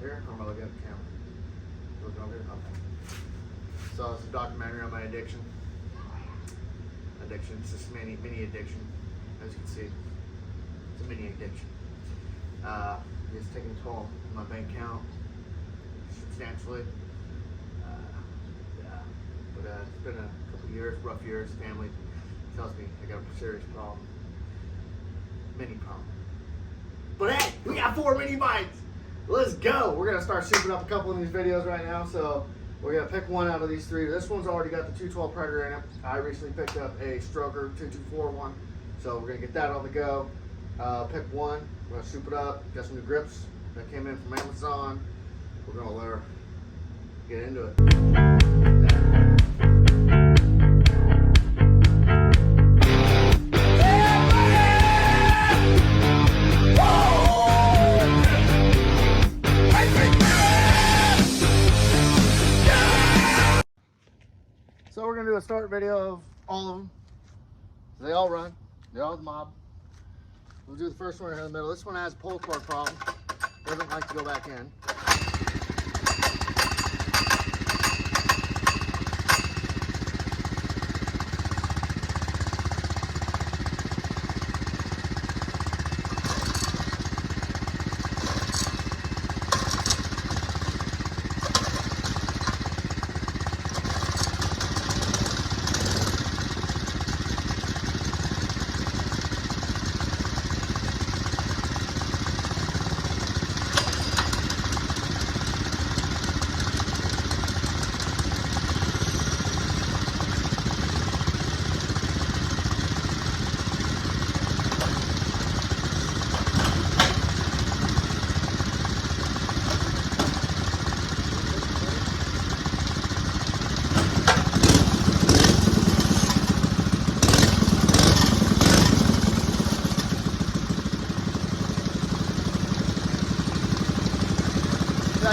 here, or am I looking at the camera? Looking over here? Okay. So it's a documentary on my addiction. It's just mini addiction. As you can see, it's a mini addiction. It's taking a toll on my bank account substantially. Yeah, but it's been a couple years, rough years. Family tells me I got a serious problem. Mini problem. But hey, we got 4 mini bites. Let's go. We're gonna start souping up a couple of these videos right now. So we're gonna pick one out of these 3. This one's already got the 212 Predator in it. I recently picked up a Stroker 224 one. So we're gonna get that on the go. Pick one. We're gonna soup it up. Got some new grips that came in from Amazon. We're gonna get into it. So we're gonna do a start video of all of them. They all run. They all the mob. We'll do the first one in the middle. This one has a pull cord problem. Doesn't like to go back in.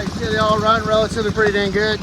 You see they all run relatively pretty dang good.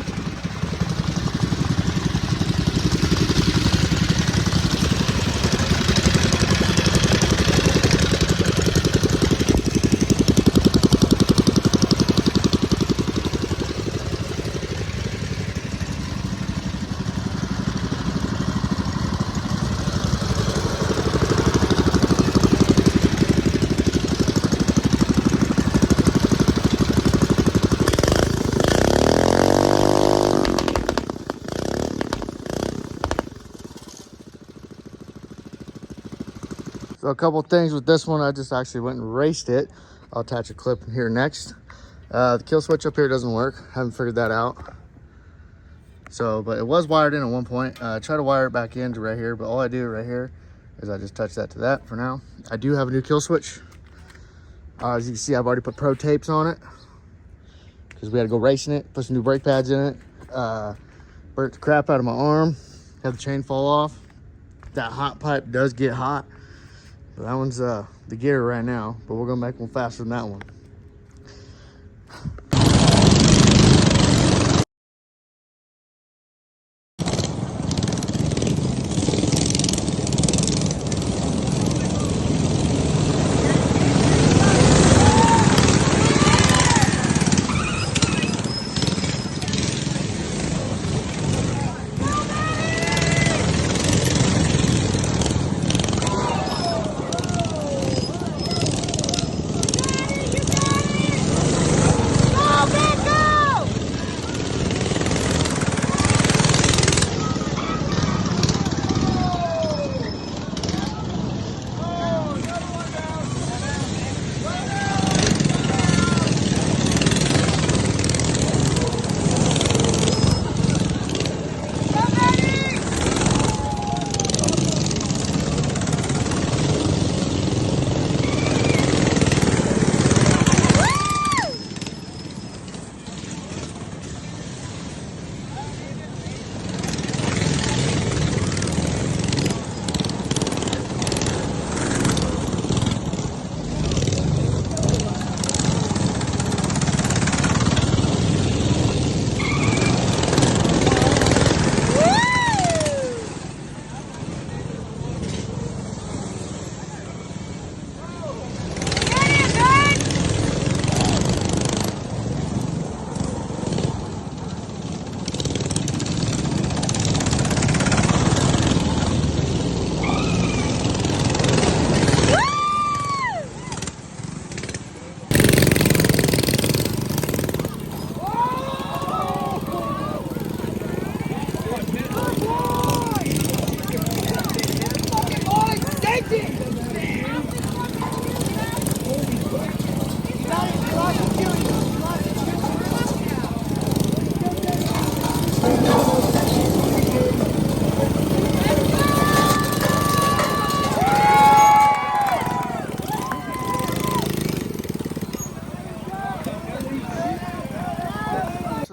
So a couple things with this one, I just actually went and raced it. I'll attach a clip here next. The kill switch up here doesn't work. Haven't figured that out. So, but it was wired in at one point. Try to wire it back into right here, but all I do right here is I just touch that to that for now. I do have a new kill switch. As you can see, I've already put pro tapes on it because we had to go racing it, put some new brake pads in it. Burnt the crap out of my arm, had the chain fall off. That hot pipe does get hot. So that one's the gear right now, but we're gonna make one faster than that one.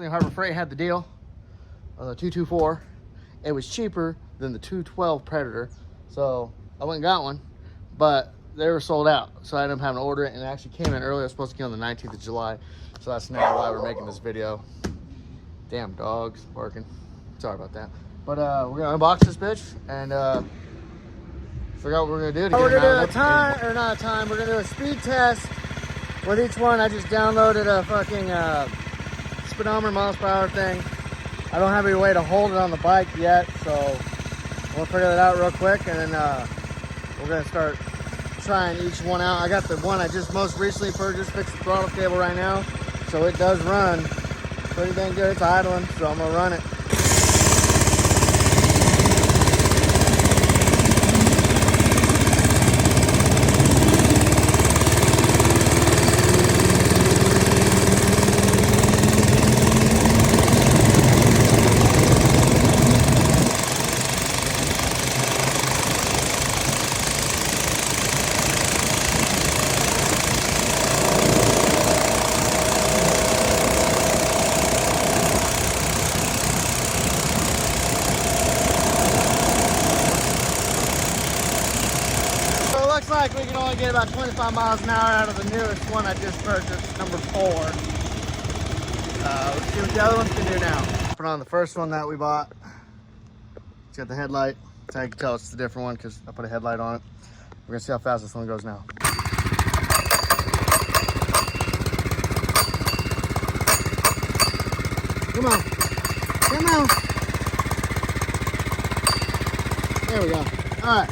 me Harbor Freight had the deal on the 224. It was cheaper than the 212 Predator, so I went and got one, but they were sold out, so I ended up having to order it, and it actually came in early. It was supposed to get on the 19th of July, so that's now why we're making this video. Damn dogs barking. Sorry about that. But we're gonna unbox this bitch and figure out what we're gonna do. We're gonna do a time, or not a time, we're gonna do a speed test with each one. I just downloaded a fucking speedometer miles per hour thing. I don't have any way to hold it on the bike yet, so we'll figure that out real quick, and then we're gonna start trying each one out. I got the one I just most recently purchased, fixed the throttle cable right now, so it does run pretty dang good. It's idling, so I'm gonna run it. Looks like we can only get about 25 miles an hour out of the newest one I just purchased, number 4. Let's see what the other ones can do now. Put on the first one that we bought. It's got the headlight, so I can tell it's a different one because I put a headlight on it. We're gonna see how fast this one goes now. Come on, come on. There we go. All right.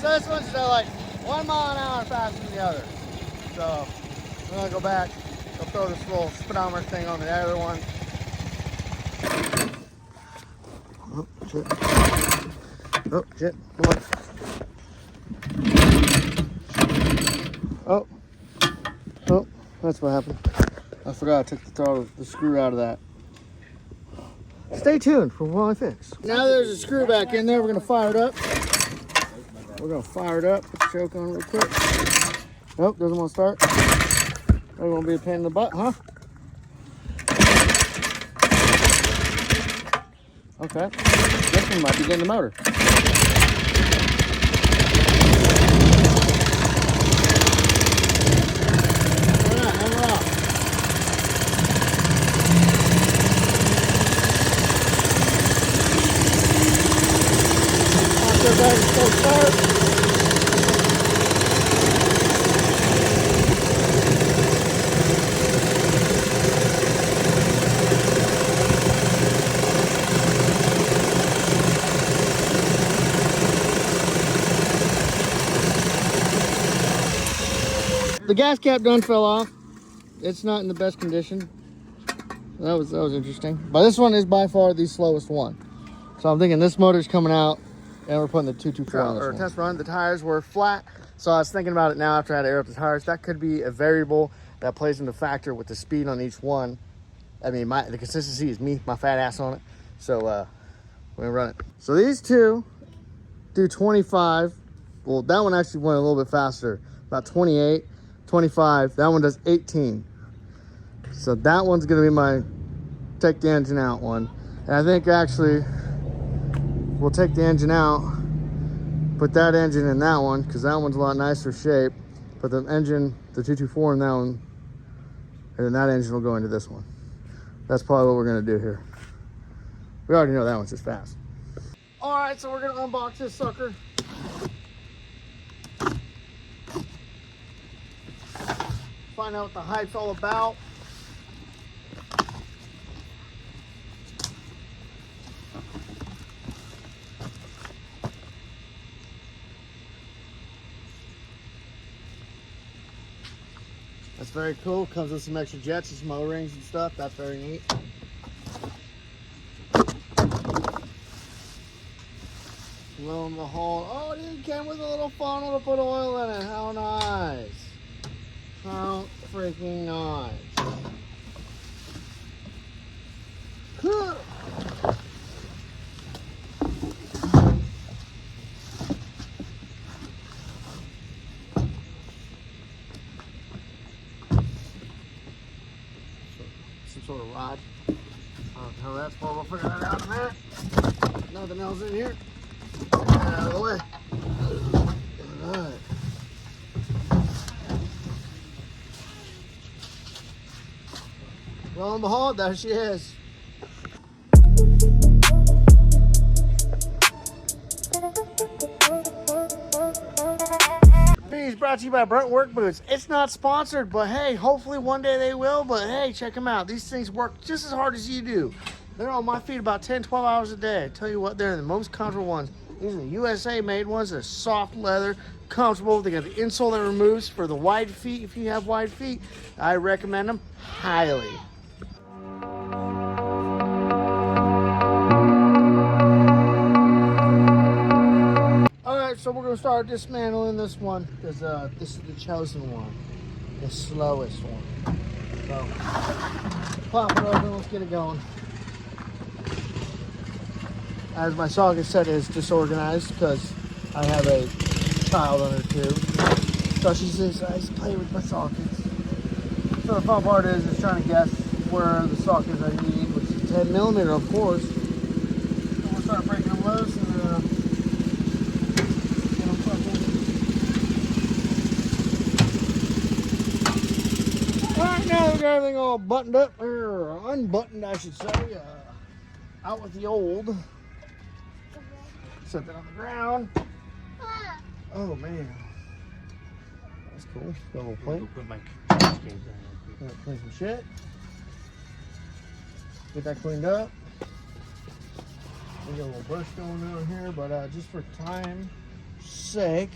So this one's like 1 mile an hour faster than the other. So I'm gonna go back. I'll throw this little speedometer thing on the other one. Oh shit! Oh shit! Come on! Oh, that's what happened. I forgot I took the throttle, the screw out of that. Stay tuned for what I fix. Now there's a screw back in there. We're gonna fire it up. We're gonna fire it up, put the choke on real quick. Nope, doesn't want to start. That's gonna be a pain in the butt, huh? Okay, this one might be getting the motor. Alright, hammer off. Start. The gas cap done fell off. It's not in the best condition. That was interesting. But this one is by far the slowest one. So I'm thinking this motor's coming out, and we're putting the 224 on this one. Test run, the tires were flat. So I was thinking about it now after I had to air up the tires. That could be a variable that plays into factor with the speed on each one. I mean, the consistency is me, my fat ass on it. So we're gonna run it. So these two do 25. Well, that one actually went a little bit faster, about 28, 25. That one does 18. So that one's gonna be my take the engine out one. And I think actually we'll take the engine out, put that engine in that one, because that one's a lot nicer shape. Put the engine, the 224 in that one, and then that engine will go into this one. That's probably what we're gonna do here. We already know that one's just fast. All right, so we're gonna unbox this sucker. Find out what the hype's all about. That's very cool. Comes with some extra jets and some O-rings and stuff. That's very neat. Lo and behold, oh, it even came with a little funnel to put oil in it. How nice. How freaking nice. Cool. Some sort of rod. I don't know how that's for. We'll figure that out in a minute. Nothing else in here. Get that out of the way. All right. Lo and behold, there she is. Bees brought to you by Brunt Work Boots. It's not sponsored, but hey, hopefully one day they will. But hey, check them out. These things work just as hard as you do. They're on my feet about 10, 12 hours a day. I tell you what, they're the most comfortable ones. These are the USA made ones. They're soft leather, comfortable. They got the insole that removes for the wide feet. If you have wide feet, I recommend them highly. So we're going to start dismantling this one because this is the chosen one, the slowest one. So pop it open, let's get it going. As my socket set is disorganized because I have a child under two. So she says I just play with my sockets. So the fun part is trying to guess where the sockets I need, which is 10 millimeter, of course. So we'll start breaking them loose and right now we got everything all buttoned up, or unbuttoned I should say, out with the old. Set that on the ground. Oh man, that's cool. Got a little plate. Put my trash cans down. Clean some shit. Get that cleaned up. We got a little brush going on here, but just for time's sake,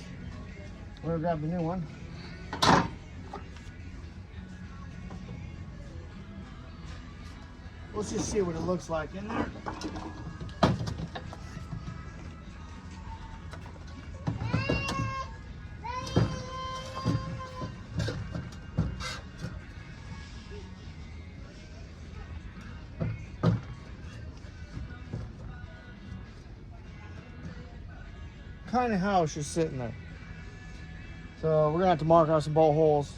we're gonna grab the new one. Let's just see what it looks like in there. Kind of how it's just sitting there. So we're gonna have to mark out some bolt holes.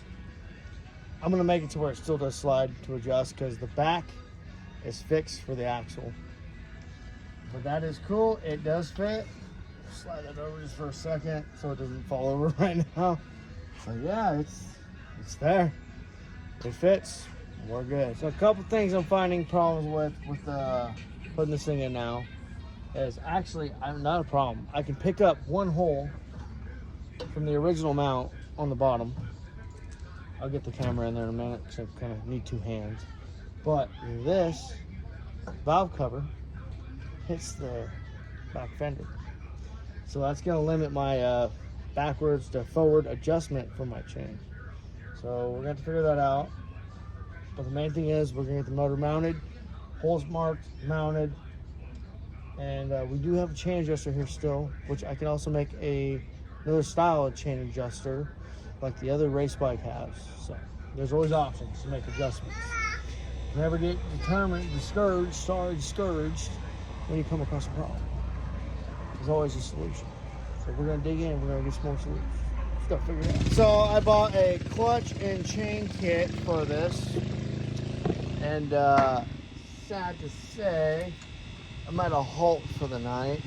I'm gonna make it to where it still does slide to adjust because the back is fixed for the axle. But that is cool, it does fit. Slide that over just for a second so it doesn't fall over right now. So yeah, it's there. It fits, we're good. So a couple things I'm finding problems with putting this thing in now is actually, I'm not a problem. I can pick up one hole from the original mount on the bottom. I'll get the camera in there in a minute because I kind of need two hands. But this valve cover hits the back fender. So that's going to limit my backwards to forward adjustment for my chain. So we're going to have to figure that out. But the main thing is we're going to get the motor mounted, holes marked, mounted. And we do have a chain adjuster here still, which I can also make another style of chain adjuster like the other race bike has. So there's always options to make adjustments. Never get discouraged when you come across a problem. There's always a solution. So we're gonna dig in, we're gonna get some more solutions. Let's go figure it out. So I bought a clutch and chain kit for this. And sad to say, I'm at a halt for the night.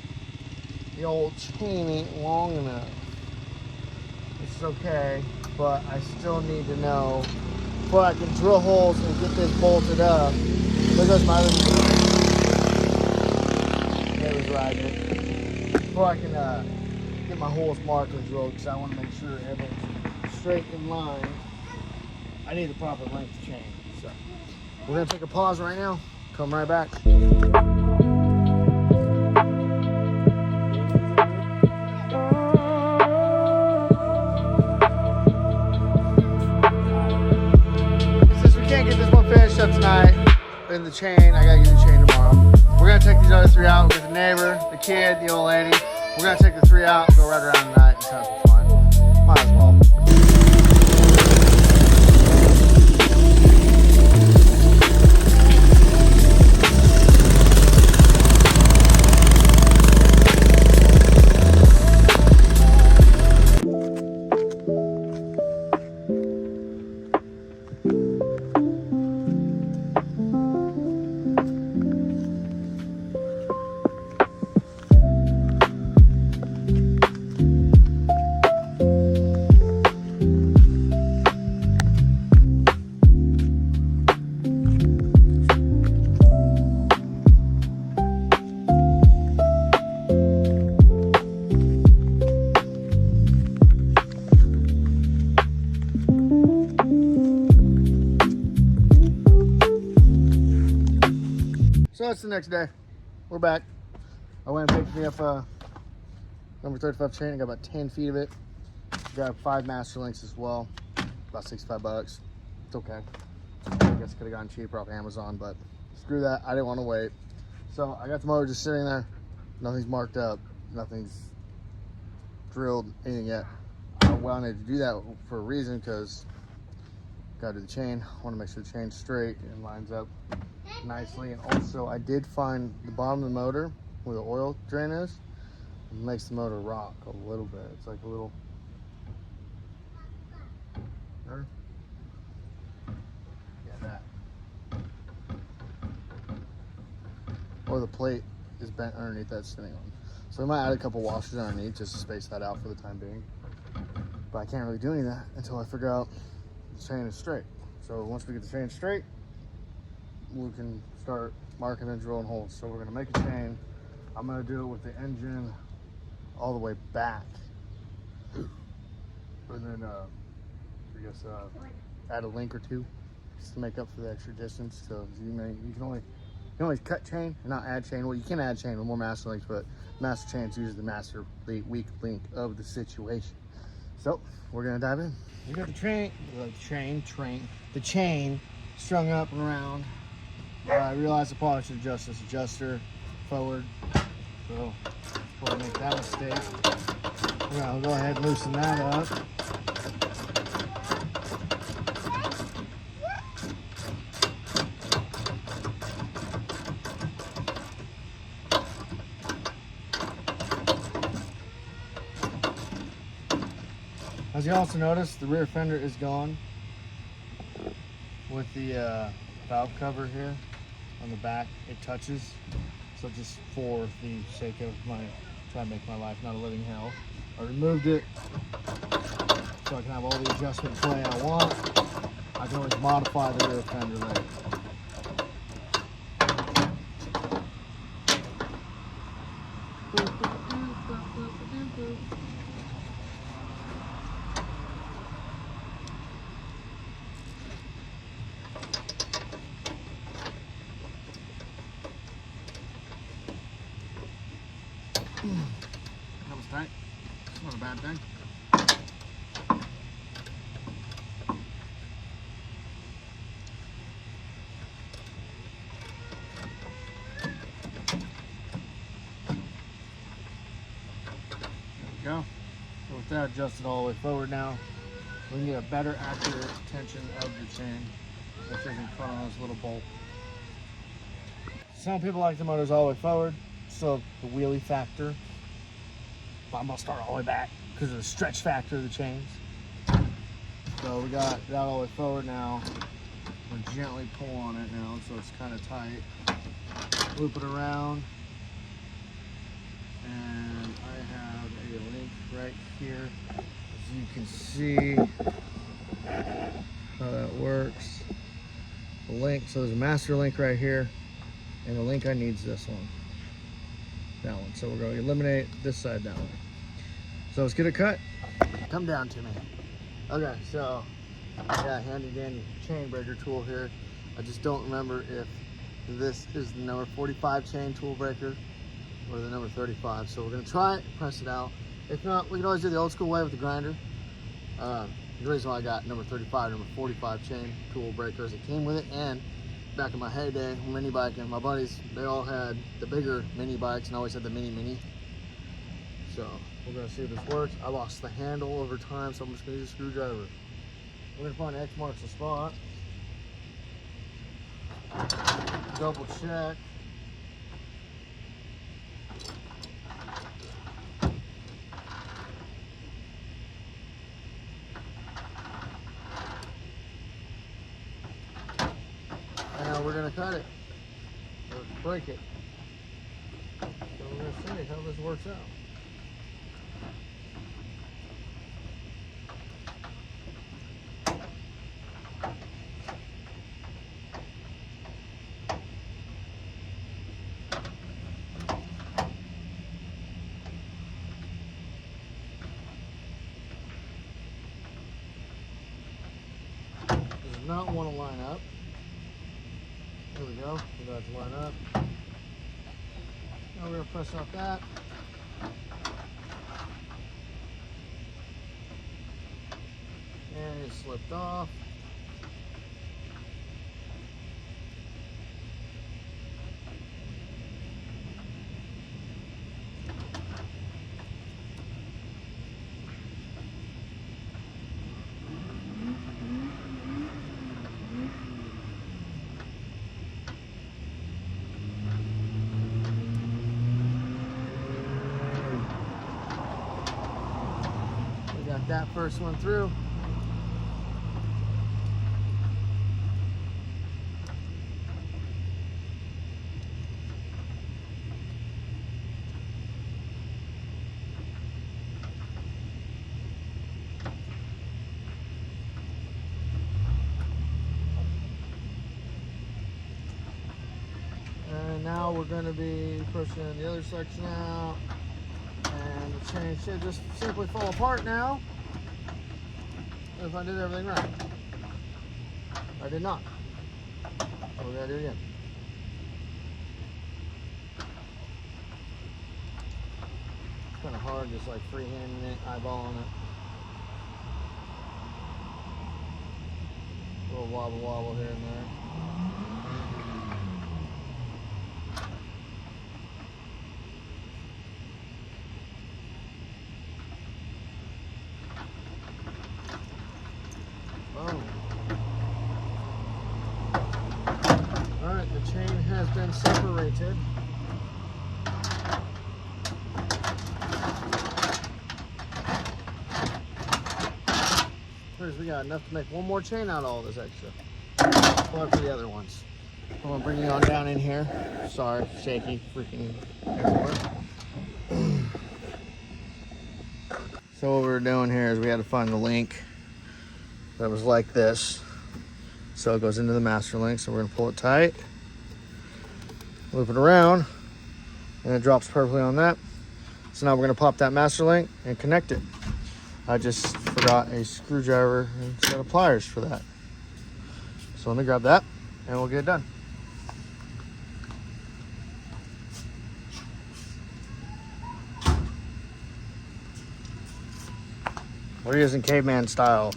The old chain ain't long enough. It's okay, but I still need to know before I can drill holes and get this bolted up. There goes my other it was riding it. Before I can get my holes marked and drilled, because I want to make sure everything's straight in line. I need the proper length chain. So we're gonna take a pause right now. Come right back. up tonight in the chain. I gotta get the chain tomorrow. We're gonna take these other 3 out with the neighbor, the kid, the old lady. We're gonna take the 3 out, go right around tonight and have some fun. Might as well. So it's the next day. We're back. I went and picked me up a number 35 chain. I got about 10 feet of it. Got 5 master links as well. About 65 bucks. It's okay. I guess I could have gotten cheaper off Amazon, but screw that. I didn't want to wait. So I got the motor just sitting there. Nothing's marked up. Nothing's drilled, anything yet. I wanted to do that for a reason, because got to do the chain. I want to make sure the chain's straight and lines up nicely. And also I did find the bottom of the motor where the oil drain is. It makes the motor rock a little bit. It's like a little there. Yeah, that. Or the plate is bent underneath that sitting on. So we might add a couple washers underneath just to space that out for the time being. But I can't really do any of that until I figure out the chain is straight. So once we get the chain straight, we can start marking and drilling holes. So we're gonna make a chain. I'm gonna do it with the engine all the way back. And then I guess add a link or two just to make up for the extra distance. So you can always cut chain and not add chain. Well, you can add chain with more master links, but master chain is usually the weak link of the situation. So we're gonna dive in. We got the chain strung up and around. I realized I probably should adjust this adjuster forward. So before I make that mistake, we're gonna go ahead and loosen that up. As you also notice, the rear fender is gone with the valve cover here on the back. It touches, so just for the sake of trying to make my life not a living hell, I removed it so I can have all the adjustment play I want. I can always modify the rear fender later. That was tight. It's not a bad thing. There we go. So with that adjusted all the way forward now, we can get a better accurate tension of the chain if they can put on this little bolt. Some people like the motors all the way forward, so the wheelie factor. But I'm gonna start all the way back because of the stretch factor of the chains. So we got that all the way forward now. We're gently pull on it now, so it's kind of tight. Loop it around, and I have a link right here. As you can see how that works. The link, so there's a master link right here, and the link I need is this one. That one. So we're going to eliminate this side that way. So let's get it cut. Come down to me. Okay, so yeah, handy dandy chain breaker tool here. I just don't remember if this is the number 45 chain tool breaker or the number 35. So we're gonna try it, press it out. If not, we can always do the old school way with the grinder. The reason why I got number 35, number 45 chain tool breakers, it came with it, and back in my heyday, mini biking. My buddies, they all had the bigger mini bikes and always had the mini. So we're gonna see if this works. I lost the handle over time, so I'm just gonna use a screwdriver. We're gonna find X marks the spot. Double check. And we're gonna cut it or break it. So we're gonna see how this works out. Does not want to line up. There we go. We got it to line up. Now we're gonna press off that. And it slipped off. Got that first one through. And now we're going to be pushing the other section out. And the chain should just simply fall apart now if I did everything right. I did not. So we gotta do it again. It's kind of hard just like freehanding it, eyeballing it. A little wobble here and there. Alright, the chain has been separated. We got enough to make one more chain out of all this extra. Plus for the other ones. I'm gonna bring you on down in here. Sorry, shaky, freaking everywhere. So what we were doing here is we had to find the link that was like this. So it goes into the master link, so we're gonna pull it tight, loop it around, and it drops perfectly on that. So now we're gonna pop that master link and connect it. I just forgot a screwdriver and a set of pliers for that. So let me grab that and we'll get it done. We're using caveman style.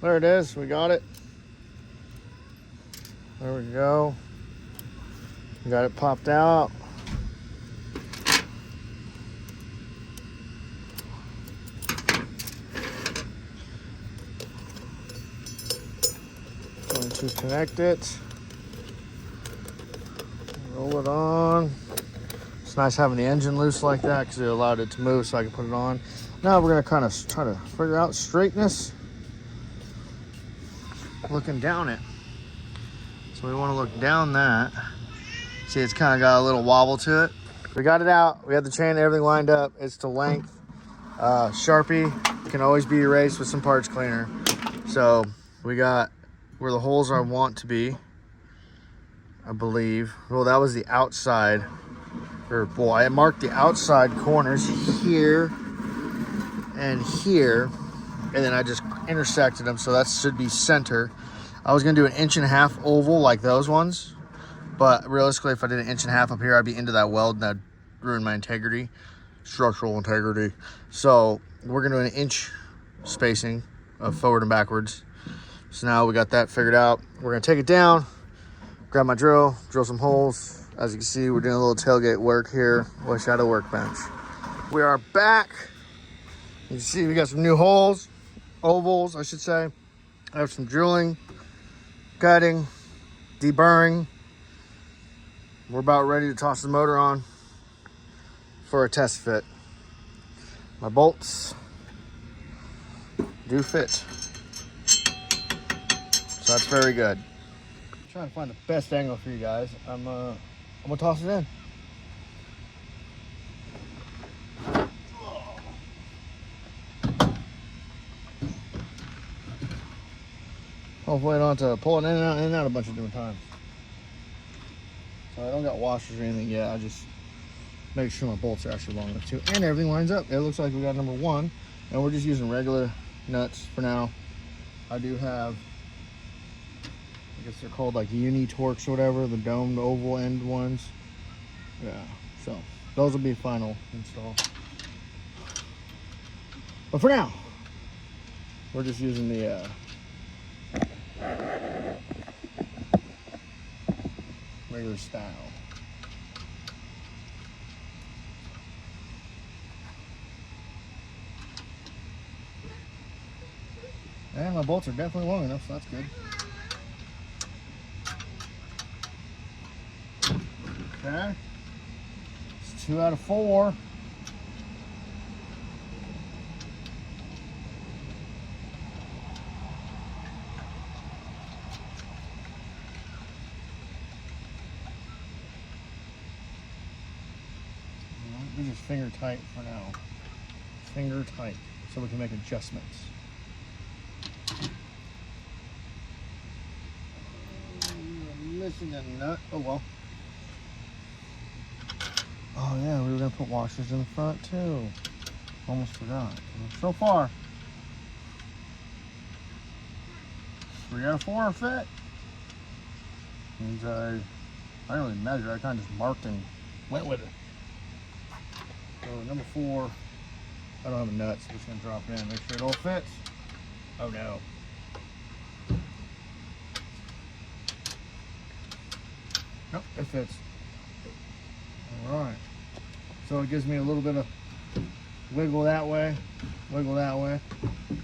There it is, we got it. There we go. Got it popped out. Going to connect it. Roll it on. It's nice having the engine loose like that because it allowed it to move so I can put it on. Now we're going to kind of try to figure out straightness. Looking down it. So we want to look down that. See, it's kind of got a little wobble to it. We got it out. We had the chain and everything lined up. It's to length. Sharpie can always be erased with some parts cleaner. So we got where the holes I want to be, I believe. Well, that was the outside. Or boy, I marked the outside corners here and here. And then I just intersected them. So that should be center. I was gonna do an 1.5 inch oval like those ones. But realistically, if I did an 1.5 inch up here, I'd be into that weld and that'd ruin my integrity. structural integrity. So we're gonna do an inch spacing of forward and backwards. So now we got that figured out. We're gonna take it down, grab my drill some holes. As you can see, we're doing a little tailgate work here. Wish I had a workbench. We are back. You can see we got some new holes, ovals, I should say. I have some drilling, cutting, deburring. We're about ready to toss the motor on for a test fit. My bolts do fit, so that's very good. I'm trying to find the best angle for you guys. I'm gonna toss it in. Hopefully I don't have to pull it in and out a bunch of different times. So I don't got washers or anything yet. I just make sure my bolts are actually long enough too. And everything lines up. It looks like we got number 1. And we're just using regular nuts for now. I do have, I guess they're called like uni torques or whatever, the domed oval end ones. Yeah, so those will be final install. But for now, we're just using the regular style. And my bolts are definitely long enough, so that's good. Okay. It's 2 out of 4. We're just finger tight for now. Finger tight, so we can make adjustments. I'm missing a nut. Oh well. Oh yeah, we were gonna put washers in the front too. Almost forgot. So far, 3 out of 4 fit. And I didn't really measure. I kind of just marked and went with it. So number 4, I don't have a nut, so I'm just gonna drop it in, make sure it all fits. Oh no. Nope, it fits. All right. So it gives me a little bit of wiggle that way, wiggle that way.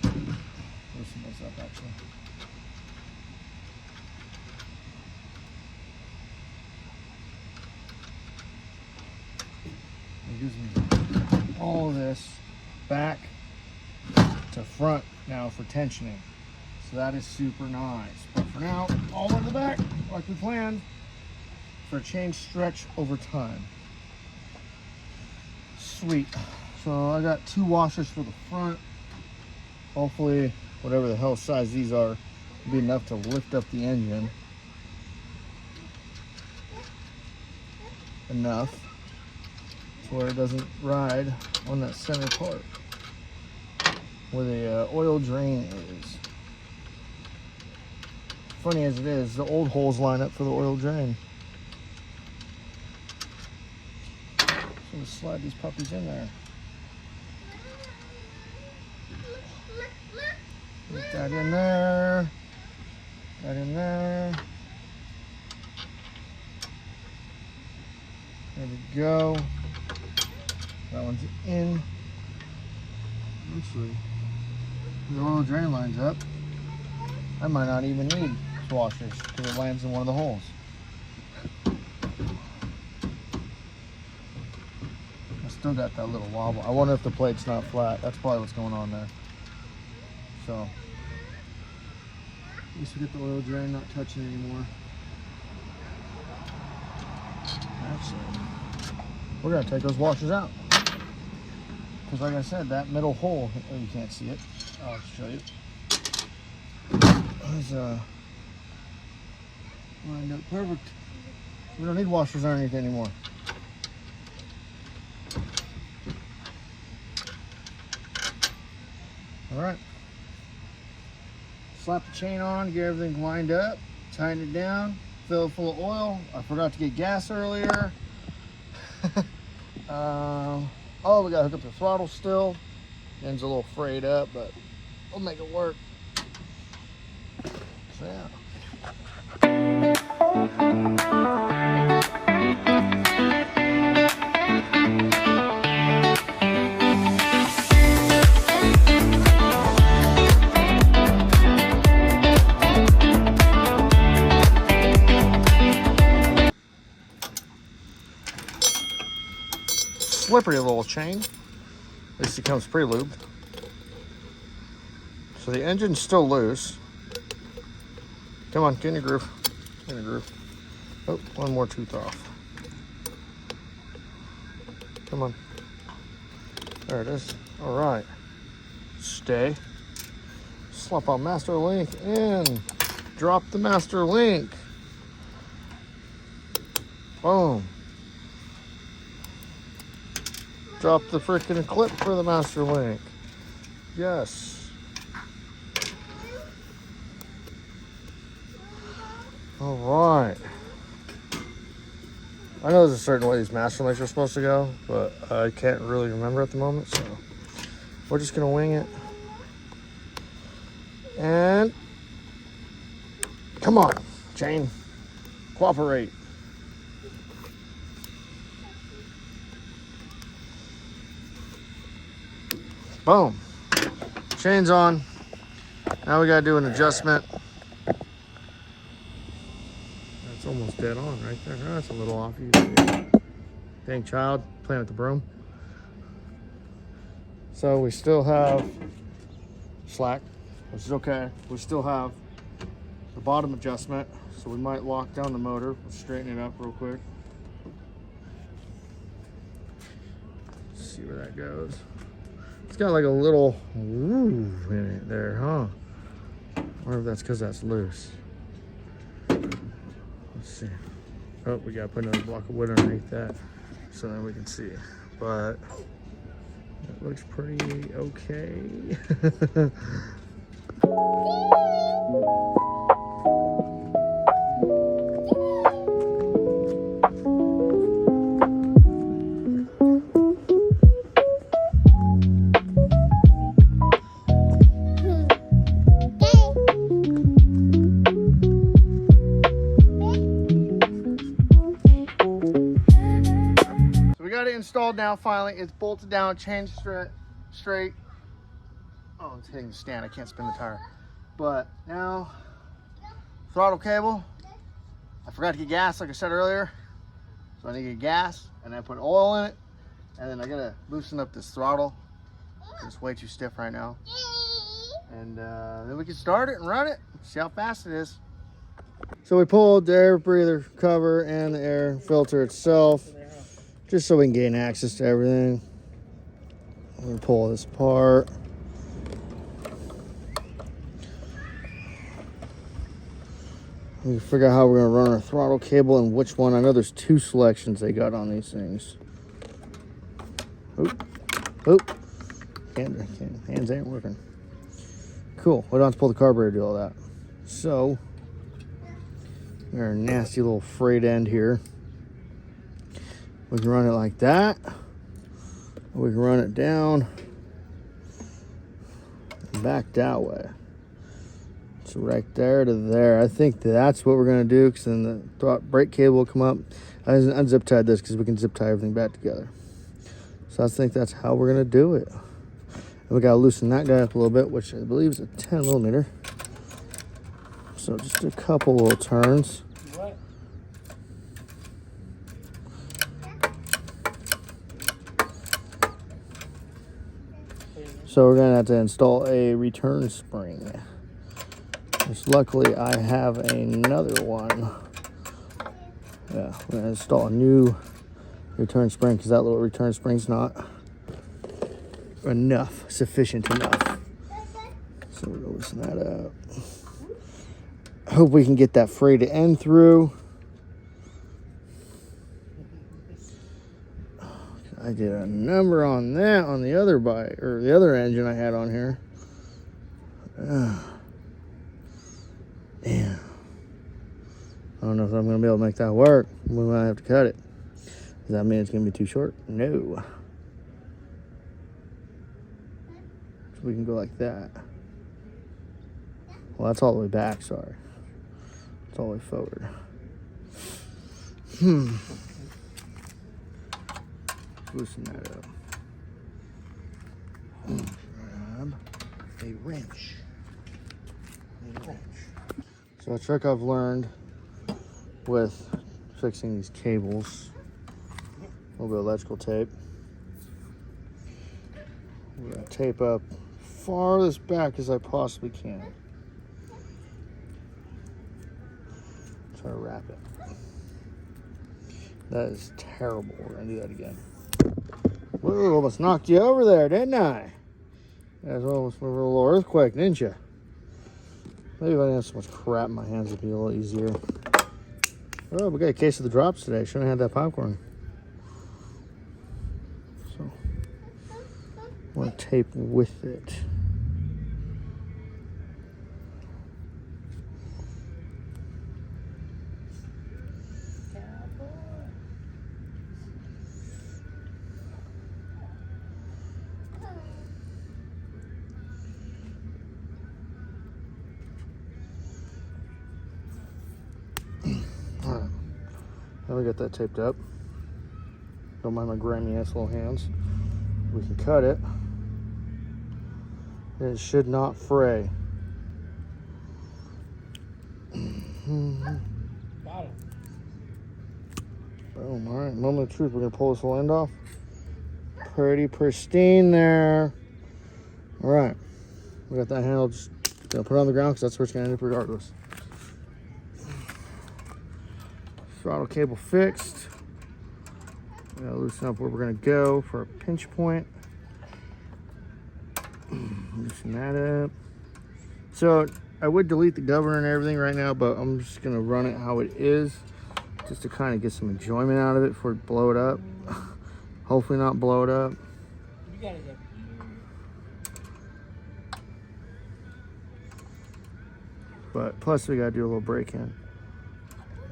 Loosen this up actually. It gives me all of this back to front now for tensioning. So that is super nice. But for now, all in the back, like we planned, for a change stretch over time. Sweet. So I got 2 washers for the front. Hopefully, whatever the hell size these are, will be enough to lift up the engine. Enough to where it doesn't ride on that center part where the oil drain is. Funny as it is, the old holes line up for the oil drain. So we'll slide these puppies in there. Get that in there. That in there. There we go. That one's in. Actually, the oil drain lines up. I might not even need washers because it lands in one of the holes. I still got that little wobble. I wonder if the plate's not flat. That's probably what's going on there. So, at least we get the oil drain not touching anymore. Actually, we're gonna take those washers out. Because like I said, that middle hole, oh, you can't see it. I'll show you. Is lined up perfect. We don't need washers underneath anymore. All right. Slap the chain on, get everything lined up, tighten it down, fill it full of oil. I forgot to get gas earlier. Oh, we gotta hook up the throttle still. Engine's a little frayed up, but we'll make it work. So yeah. Slippery little chain. At least it comes pre-lubed. So the engine's still loose. Come on, get in your groove. Get in your groove. Oh, one more tooth off. Come on. There it is. All right. Stay. Slap on master link in. Drop the master link. Boom. Drop the freaking clip for the master link. Yes. All right. I know there's a certain way these master links are supposed to go, but I can't really remember at the moment, so we're just gonna wing it. And come on, chain, cooperate. Boom. Chain's on. Now we gotta do an adjustment. That's almost dead on right there. Oh, that's a little off. Dang child, playing with the broom. So we still have slack, which is okay. We still have the bottom adjustment, so we might lock down the motor. Let's straighten it up real quick. Let's see where that goes. It's got like a little groove in it there, huh? I wonder if that's because that's loose. Let's see. Oh, we gotta put another block of wood underneath that so then we can see. But it looks pretty okay. Installed now. Finally, it's bolted down, changed straight. Oh, it's hitting the stand. I can't spin the tire. But now, throttle cable. I forgot to get gas, like I said earlier. So I need to get gas, and I put oil in it, and then I gotta loosen up this throttle. It's way too stiff right now. And then we can start it and run it. See how fast it is. So we pulled the air breather cover and the air filter itself, just so we can gain access to everything. I'm gonna pull this apart. We figure out how we're gonna run our throttle cable and which one. I know there's two selections they got on these things. Oop, oop. Hands ain't working. Cool. We don't have to pull the carburetor to do all that. So, we got our nasty little frayed end here. We can run it like that. Or we can run it down and back that way. So right there to there. I think that's what we're gonna do, because then the brake cable will come up. I unzip tied this because we can zip tie everything back together. So I think that's how we're gonna do it. And we gotta loosen that guy up a little bit, which I believe is a 10 millimeter. So just a couple little turns. So we're gonna have to install a return spring, which luckily I have another one. Yeah, we're gonna install a new return spring because that little return spring's not sufficient enough. So we're gonna loosen that up. Hope we can get that frayed end through. I did a number on that on the other bike, or the other engine I had on here. Damn. I don't know if I'm going to be able to make that work. We might have to cut it. Does that mean it's going to be too short? No. we can go like that. Well, that's all the way back, sorry. It's all the way forward. Loosen that up. Grab a wrench. So a trick I've learned with fixing these cables, a little bit of electrical tape. We're gonna tape up farthest back as I possibly can. Try to wrap it. That is terrible. We're gonna do that again. Whoa, almost knocked you over there, didn't I? You guys almost went over a little earthquake, didn't you? Maybe if I didn't have so much crap in my hands, it'd be a little easier. Oh, we got a case of the drops today. Shouldn't have had that popcorn. So, I want to tape with it. Alright, now we got that taped up. Don't mind my grimy ass little hands. We can cut it. It should not fray. Boom, alright, moment of truth. We're gonna pull this whole end off. Pretty pristine there. Alright, we got that handle. Just gonna put it on the ground because that's where it's gonna end up regardless. Throttle cable fixed. I'm gonna loosen up where we're gonna go for a pinch point. Loosen that up. So I would delete the governor and everything right now, but I'm just gonna run it how it is, just to kind of get some enjoyment out of it before we blow it up. Hopefully not blow it up. But plus we gotta do a little break in.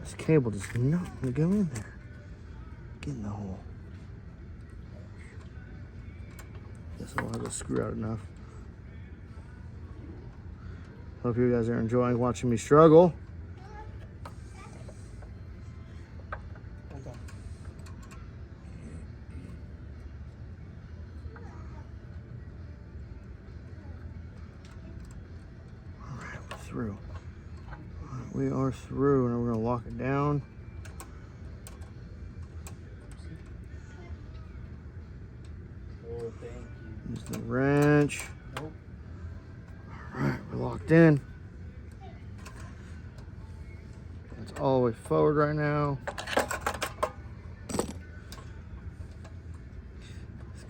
This cable does not want to go in there. Get in the hole. Guess I'll have to screw out enough. Hope you guys are enjoying watching me struggle. Alright, we're through. We are through, and we're gonna lock it down. Oh, thank you. Use the wrench. Nope. All right, we're locked in. It's all the way forward right now. Just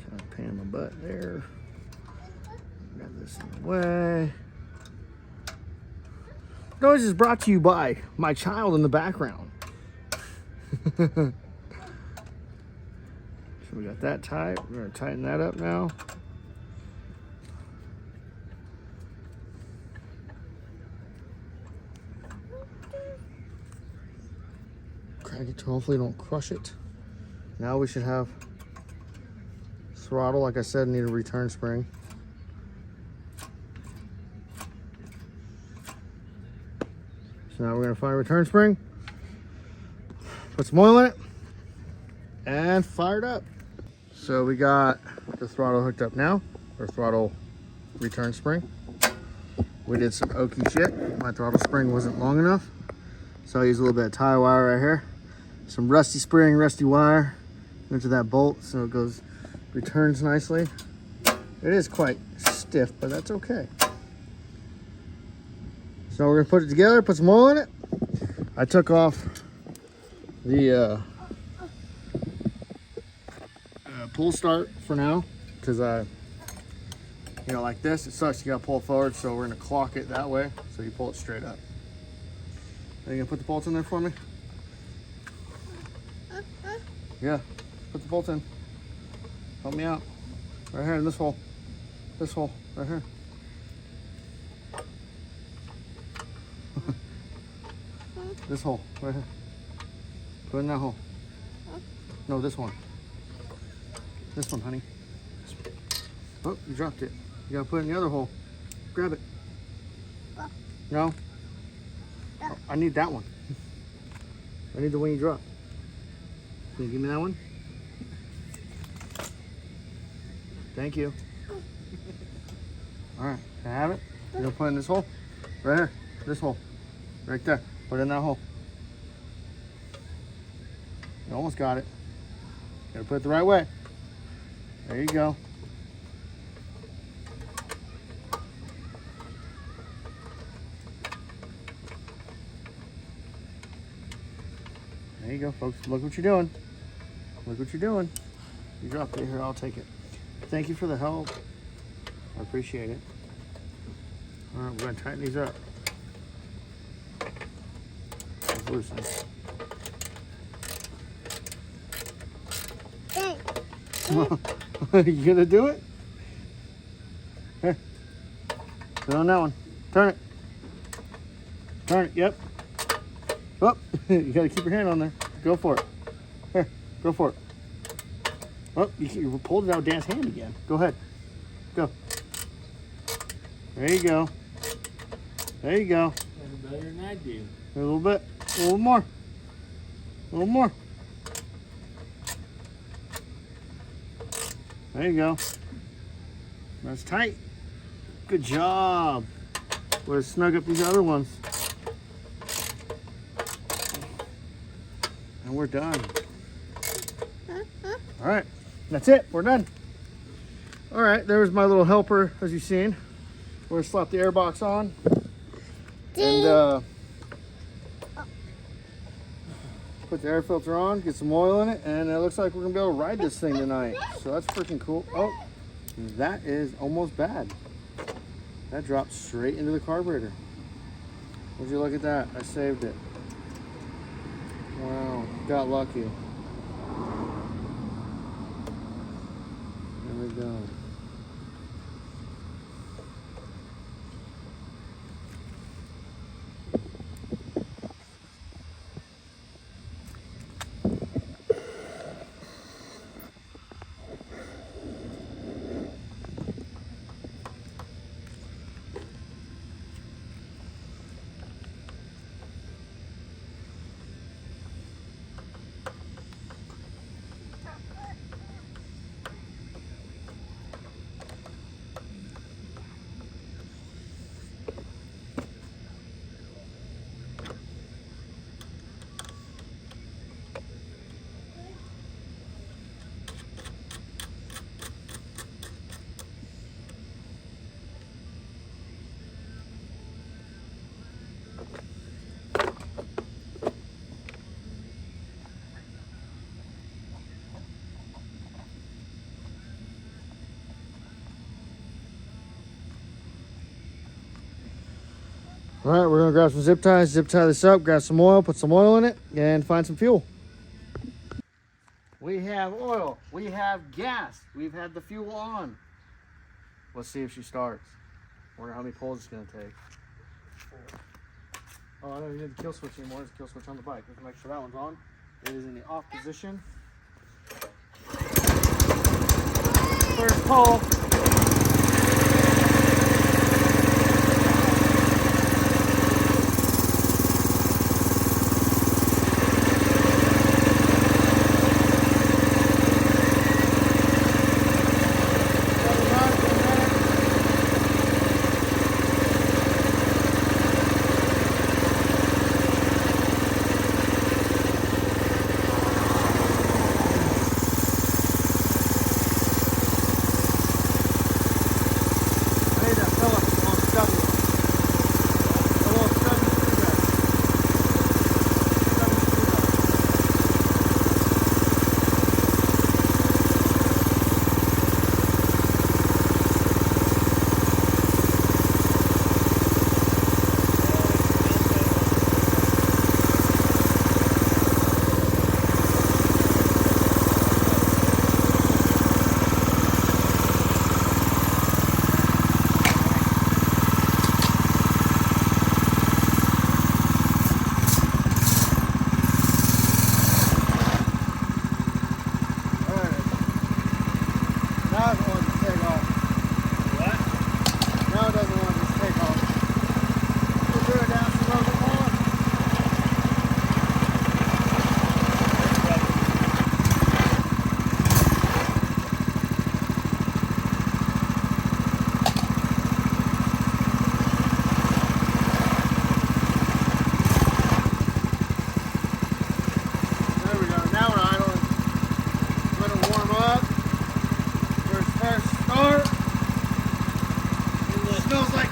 kind of pan my butt there. Got this in the way. Noise is brought to you by my child in the background. So we got that tight. We're going to tighten that up now. Crank it to hopefully don't crush it. Now we should have throttle. Like I said, need a return spring. So now we're going to find a return spring, put some oil in it, and fire it up. So we got the throttle hooked up now, or throttle return spring. We did some oaky shit. My throttle spring wasn't long enough, so I used a little bit of tie wire right here. Some rusty spring, rusty wire into that bolt so it goes, returns nicely. It is quite stiff, but that's okay. So we're gonna put it together, put some oil in it. I took off the pull start for now because you know, like this, it sucks. You gotta pull forward, so we're gonna clock it that way so you pull it straight up. Are you gonna put the bolts in there for me? Yeah, put the bolts in. Help me out. Right here in this hole. This hole, right here. This hole, right here. Put in that hole. No, this one. This one, honey. Oh, you dropped it. You gotta put it in the other hole. Grab it. No? Oh, I need that one. I need the one you dropped. Can you give me that one? Thank you. All right, can I have it? You're gonna put it in this hole? Right here, this hole. Right there, put it in that hole. You almost got it. Gotta put it the right way. There you go. There you go, folks. Look what you're doing. Look what you're doing. You dropped it here, I'll take it. Thank you for the help. I appreciate it. All right, we're gonna tighten these up. Let's loosen. You gonna do it? Here. Put on that one. Turn it. Turn it, yep. Oh, you gotta keep your hand on there. Go for it. Here, go for it. Oh, you pulled it out of Dan's hand again. Go ahead. Go. There you go. There you go. That's better than I do. A little bit. A little more. A little more. There you go. That's tight. Good job. We'll snug up these other ones. And we're done. All right, that's it. We're done. All right, there's my little helper, as you've seen. We're gonna slap the air box on. And put the air filter on, get some oil in it, and it looks like we're gonna be able to ride this thing tonight. So that's freaking cool. Oh, that is almost bad. That dropped straight into the carburetor. Would you look at that? I saved it. Wow, got lucky. There we go. All right, we're gonna grab some zip ties, zip tie this up, grab some oil, put some oil in it, and find some fuel. We have oil, we have gas, we've had the fuel on. Let's see if she starts. Wonder how many pulls it's gonna take. Oh, I don't need the kill switch anymore, there's a kill switch on the bike. Let's make sure that one's on. It is in the off position. First pull.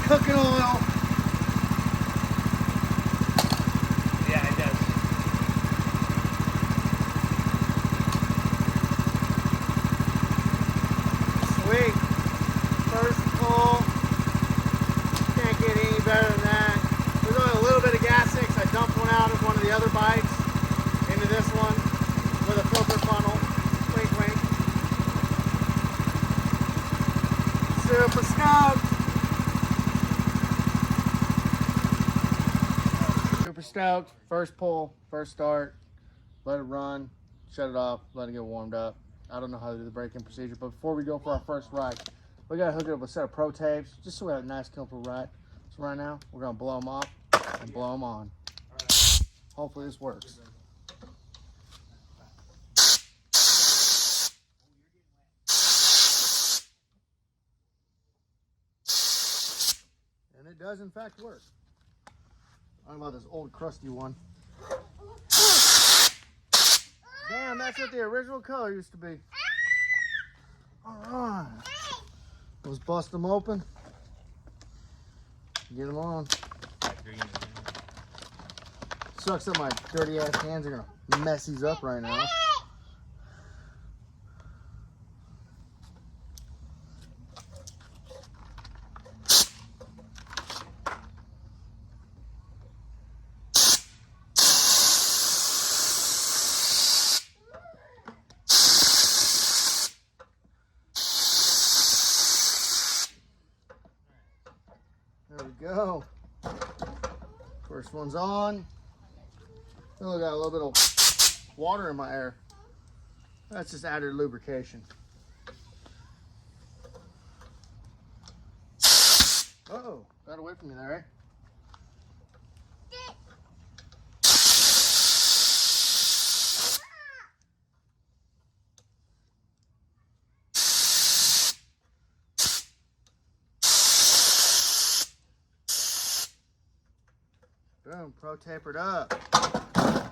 cooking oil. Yeah, it does. Sweet. First pull. Can't get any better than that. There's only a little bit of gas in it 'cause I dumped one out of one of the other bikes into this one with a filter funnel. Wink, wink. Super stoked. Super stoked. First pull, first start. Let it run, shut it off, let it get warmed up. I don't know how to do the braking procedure, but before we go for our first ride, we gotta hook it up with a set of pro tapes, just so we have a nice, comfortable ride. So right now, we're gonna blow them off and blow them on. Hopefully this works. And it does in fact work. I don't know about this old crusty one. Damn, that's what the original color used to be. All right. Let's bust them open. Get them on. Sucks that my dirty ass hands are gonna mess these up right now. There we go. First one's on. Oh, I got a little bit of water in my air. That's just added lubrication. Uh-oh, got away from me there, eh? Boom, pro tapered up.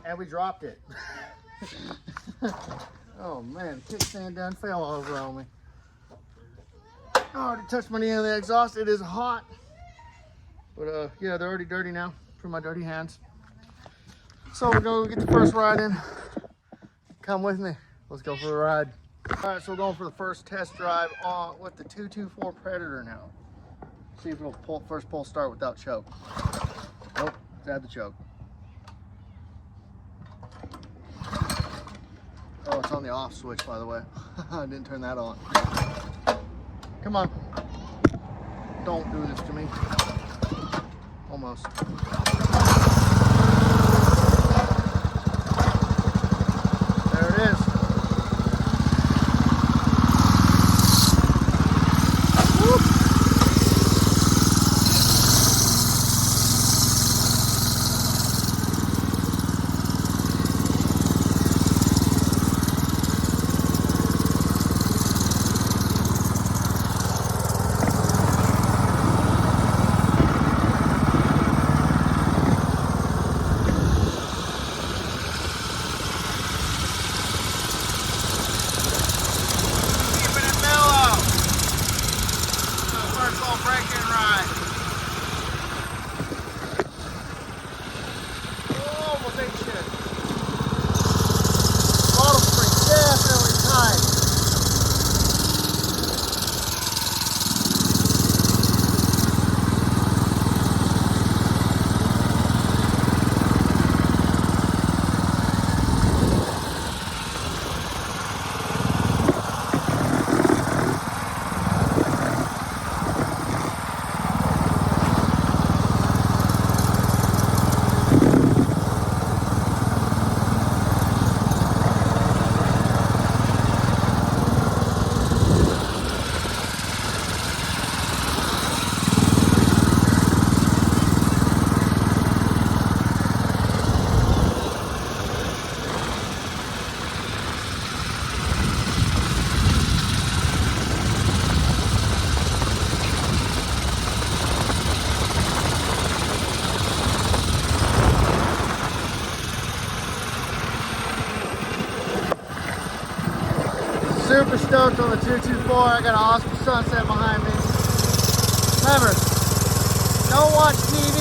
And we dropped it. Oh man, kickstand done fell over on me. I already touched my knee on the exhaust. It is hot. But yeah, they're already dirty now from my dirty hands. So we're gonna get the first ride in. Come with me. Let's go for a ride. All right, so we're going for the first test drive on with the 224 Predator now. See if it'll pull first pull start without choke. Nope, it's had the choke. Oh, it's on the off switch, by the way. I didn't turn that on. Come on. Don't do this to me. Almost. There it is. Woo. Super stoked on the 224. I got an awesome sunset behind me. Remember, Don't watch TV.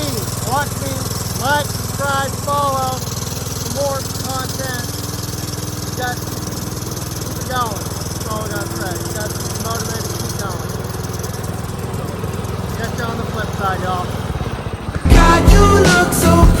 Watch me. Like, subscribe, follow. More content. You got to keep it going. That's all I got to say. You got to be motivated to keep going. Catch you on the flip side, y'all. God, you look so